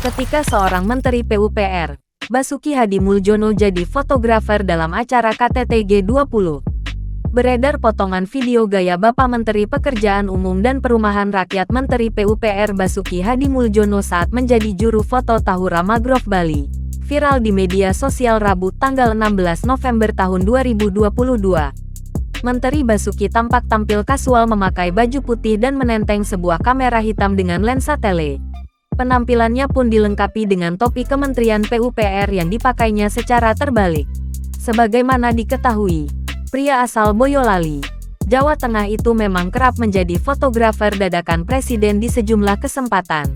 Ketika seorang Menteri PUPR, Basuki Hadimuljono jadi fotografer dalam acara KTT G20. Beredar potongan video gaya Bapak Menteri Pekerjaan Umum dan Perumahan Rakyat Menteri PUPR Basuki Hadimuljono saat menjadi juru foto Tahura Mangrove Bali. Viral di media sosial Rabu tanggal 16 November tahun 2022. Menteri Basuki tampak tampil kasual memakai baju putih dan menenteng sebuah kamera hitam dengan lensa tele. Penampilannya pun dilengkapi dengan topi Kementerian PUPR yang dipakainya secara terbalik. Sebagaimana diketahui, pria asal Boyolali, Jawa Tengah itu memang kerap menjadi fotografer dadakan Presiden di sejumlah kesempatan.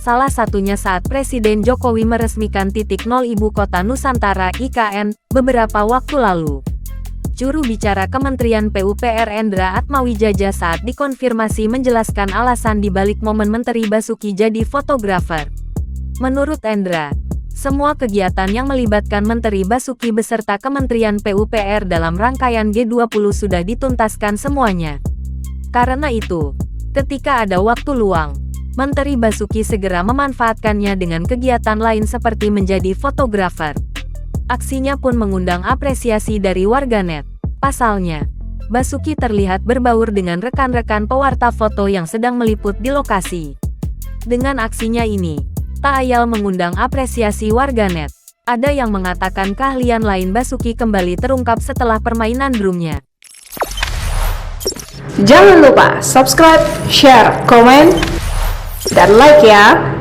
Salah satunya saat Presiden Jokowi meresmikan titik nol Ibu Kota Nusantara (IKN) beberapa waktu lalu. Juru bicara Kementerian PUPR Endra Atmawijaja saat dikonfirmasi menjelaskan alasan di balik momen Menteri Basuki jadi fotografer. Menurut Endra, semua kegiatan yang melibatkan Menteri Basuki beserta Kementerian PUPR dalam rangkaian G20 sudah dituntaskan semuanya. Karena itu, ketika ada waktu luang, Menteri Basuki segera memanfaatkannya dengan kegiatan lain seperti menjadi fotografer. Aksinya pun mengundang apresiasi dari warganet. Pasalnya, Basuki terlihat berbaur dengan rekan-rekan pewarta foto yang sedang meliput di lokasi. Dengan aksinya ini, tak ayal mengundang apresiasi warganet. Ada yang mengatakan keahlian lain Basuki kembali terungkap setelah permainan drumnya. Jangan lupa subscribe, share, komen, dan like ya!